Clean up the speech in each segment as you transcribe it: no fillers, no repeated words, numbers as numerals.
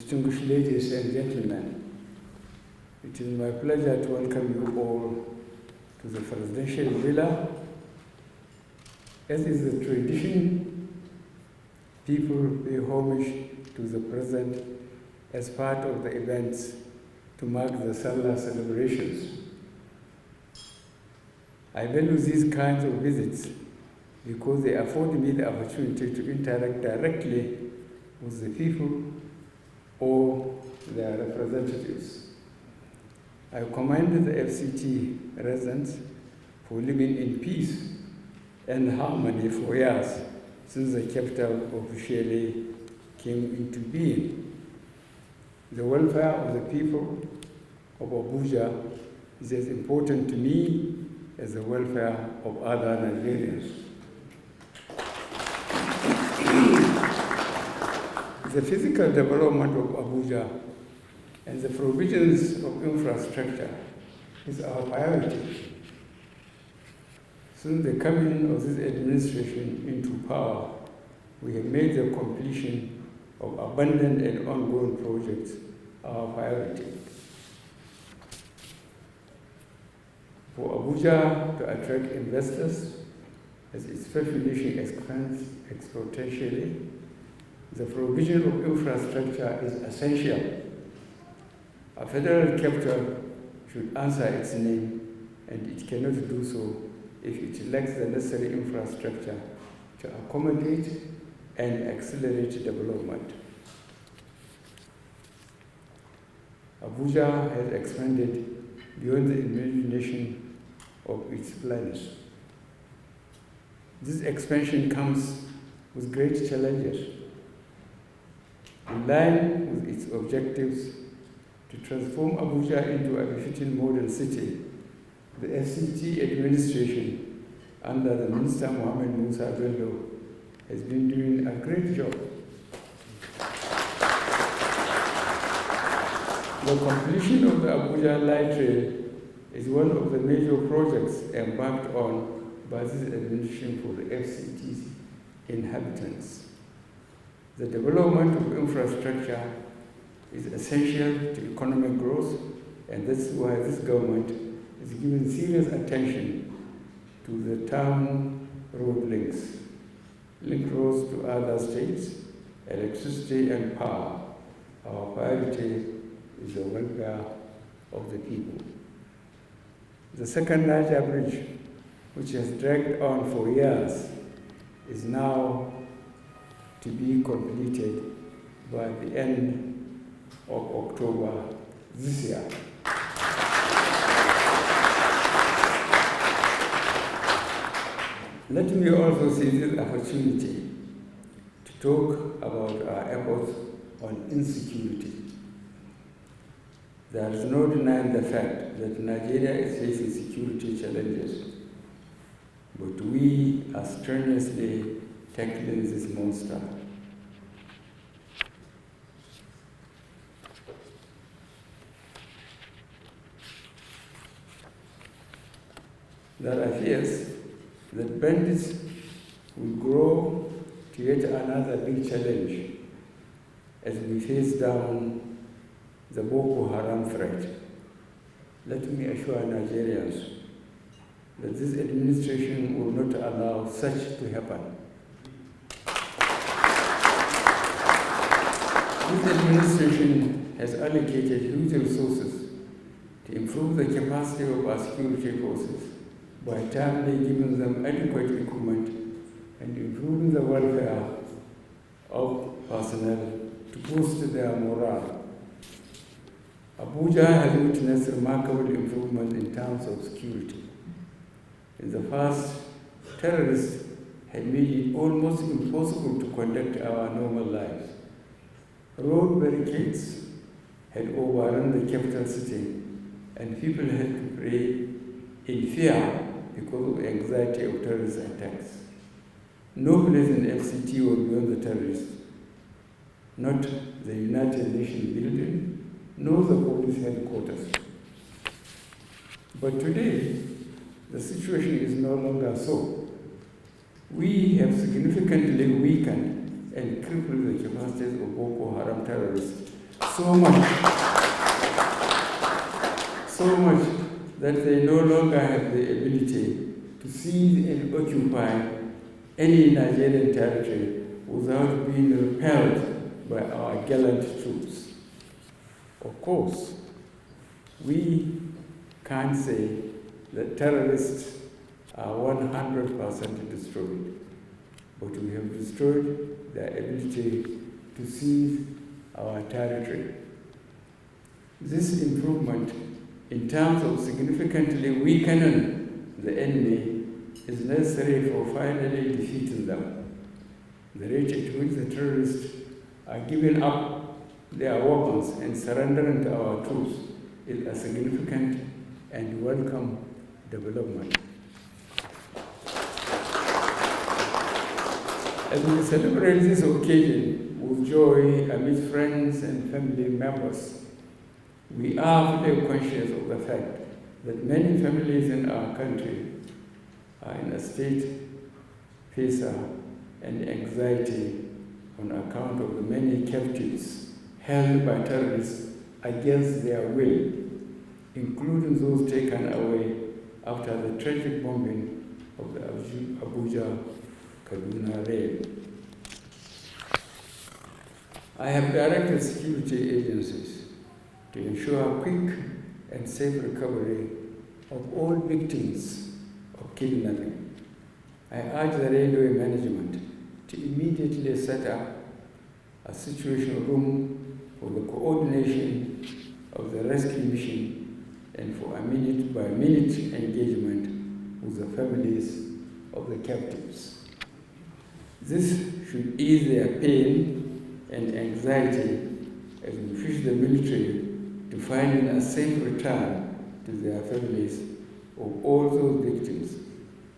Distinguished ladies and gentlemen, it is my pleasure to welcome you all to the presidential villa. As is the tradition, people pay homage to the president as part of the events to mark the Salah celebrations. I value these kinds of visits because they afford me the opportunity to interact directly with the people or their representatives. I commend the FCT residents for living in peace and harmony for years since the capital officially came into being. The welfare of the people of Abuja is as important to me as the welfare of other Nigerians. The physical development of Abuja and the provisions of infrastructure is our priority. Since the coming of this administration into power, we have made the completion of abundant and ongoing projects our priority. For Abuja to attract investors as its population expands exponentially, the provision of infrastructure is essential. A federal capital should answer its name, and it cannot do so if it lacks the necessary infrastructure to accommodate and accelerate development. Abuja has expanded beyond the imagination of its planners. This expansion comes with great challenges. In line with its objectives to transform Abuja into a befitting modern city, the FCT administration under the Minister Mohammed Musa Bello has been doing a great job. The completion of the Abuja Light Rail is one of the major projects embarked on by this administration for the FCT's inhabitants. The development of infrastructure is essential to economic growth, and that's why this government is giving serious attention to the town road links, link roads to other states, electricity and power. Our priority is the welfare of the people. The second larger bridge, which has dragged on for years, is now to be completed by the end of October this year. Let me also seize this opportunity to talk about our efforts on insecurity. There is no denying the fact that Nigeria is facing security challenges, but we are strenuously tackling this monster. There are fears that bandits will grow to yet another big challenge as we face down the Boko Haram threat. Let me assure Nigerians that this administration will not allow such to happen. This administration has allocated huge resources to improve the capacity of our security forces by timely giving them adequate equipment and improving the welfare of personnel to boost their morale. Abuja has witnessed remarkable improvement in terms of security. In the past, terrorists had made it almost impossible to conduct our normal lives. Road barricades had overrun the capital city, and people had to pray in fear because of anxiety of terrorist attacks. No place in FCT was beyond the terrorists, not the United Nations building, nor the police headquarters. But today, the situation is no longer so. We have significantly weakened and crippled the capacities of Boko Haram terrorists so much that they no longer have the ability to seize and occupy any Nigerian territory without being repelled by our gallant troops. Of course, we can't say that terrorists are 100% destroyed, but we have destroyed their ability to seize our territory. This improvement in terms of significantly weakening the enemy is necessary for finally defeating them. The rate at which the terrorists are giving up their weapons and surrendering to our troops is a significant and welcome development. As we celebrate this occasion with joy amidst friends and family members, we are fully conscious of the fact that many families in our country are in a state of fear and anxiety on account of the many captives held by terrorists against their will, including those taken away after the tragic bombing of the Abuja-Kaduna rail. I have directed security agencies to ensure quick and safe recovery of all victims of kidnapping. I urge the railway management to immediately set up a situation room for the coordination of the rescue mission and for a minute-by-minute engagement with the families of the captives. This should ease their pain and anxiety as we push the military to find a safe return to their families of all those victims.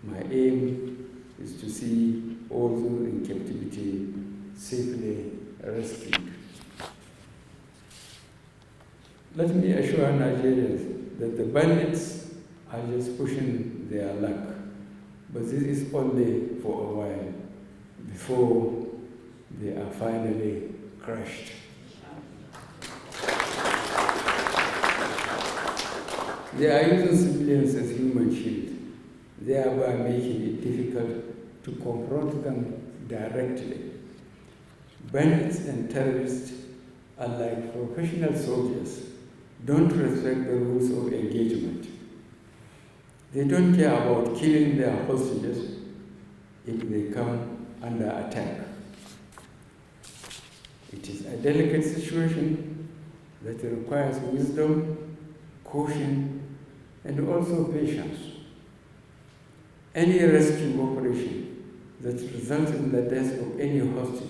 My aim is to see all those in captivity safely rescued. Let me assure Nigerians that the bandits are just pushing their luck, but this is only for a while before they are finally crushed. They are using civilians as human shield, thereby making it difficult to confront them directly. Bandits and terrorists, unlike professional soldiers, don't respect the rules of engagement. They don't care about killing their hostages if they come under attack. It is a delicate situation that requires wisdom, caution, and also patience. Any rescue operation that results in the death of any hostage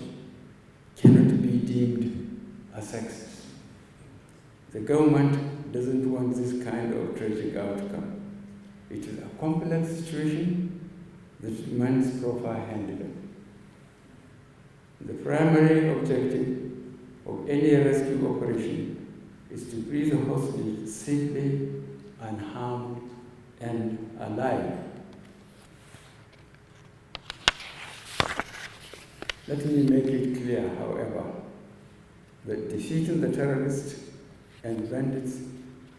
cannot be deemed a success. The government doesn't want this kind of tragic outcome. It is a complex situation that demands proper handling. The primary objective of any rescue operation is to free the hostage safely, unharmed, and alive. Let me make it clear, however, that defeating the terrorists and bandits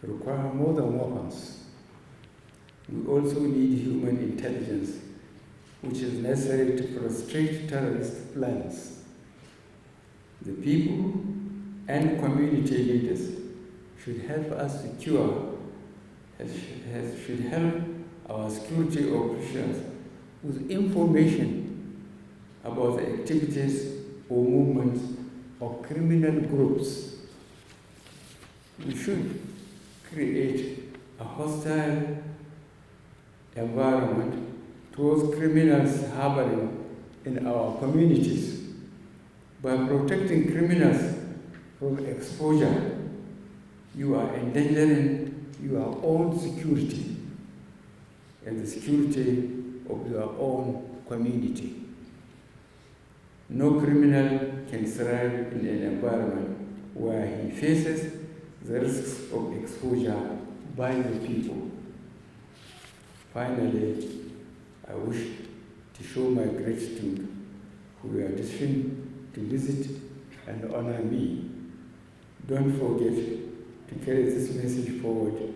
require more than weapons. We also need human intelligence, which is necessary to frustrate terrorist plans. The people and community leaders should help us secure, should help our security officials with information about the activities or movements of criminal groups. We should create a hostile environment towards criminals harboring in our communities. By protecting criminals from exposure, you are endangering your own security and the security of your own community. No criminal can thrive in an environment where he faces the risks of exposure by the people. Finally, I wish to show my gratitude for your decision to visit and honor me. Don't forget to carry this message forward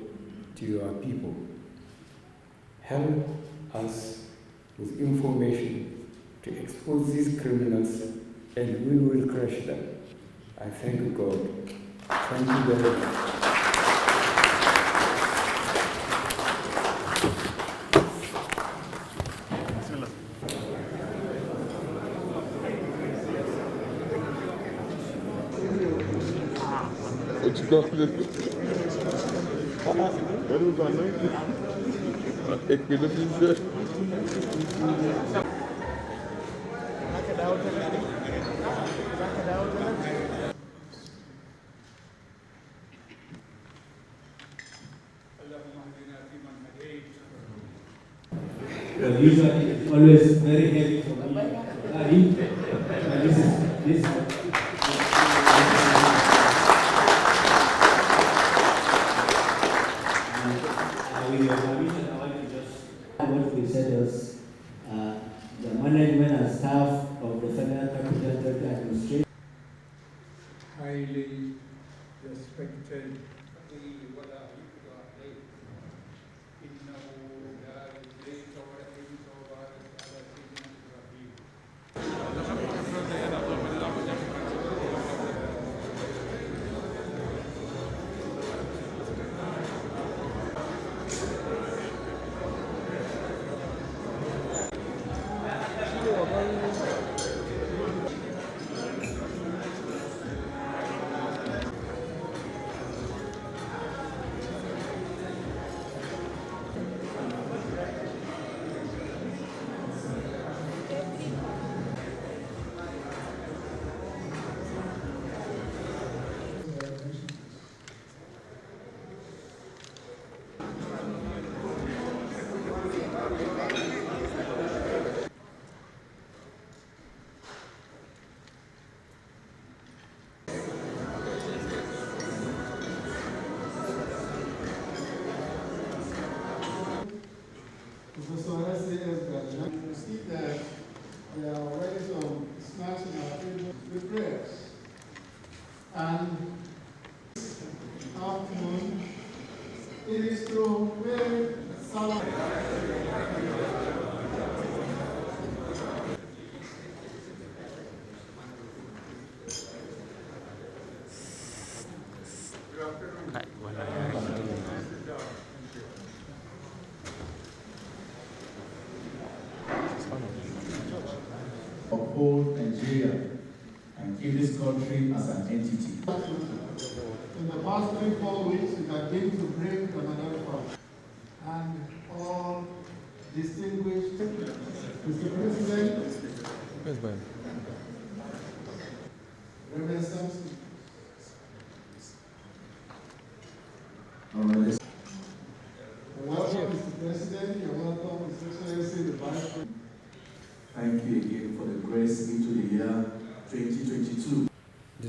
to your people. Help us with information to expose these criminals, and we will crush them. I thank God. Thank you very much. Ik ben het niet. These are always very heavy for me. This with your permission, I want to just what we said was the management and staff of the Federal Capital Territory Administration. Highly respected You see that there are already some snacks in our table with prayers. And afternoon, it is to very solemn. Uphold Nigeria and keep this country as an entity. In the past 3-4 weeks, it has been to bring the Management and all distinguished Mr. President, Reverend Samson. Welcome, Mr. President. You're welcome, His Excellency, the Vice President. Thank you again for the grace into the year 2022.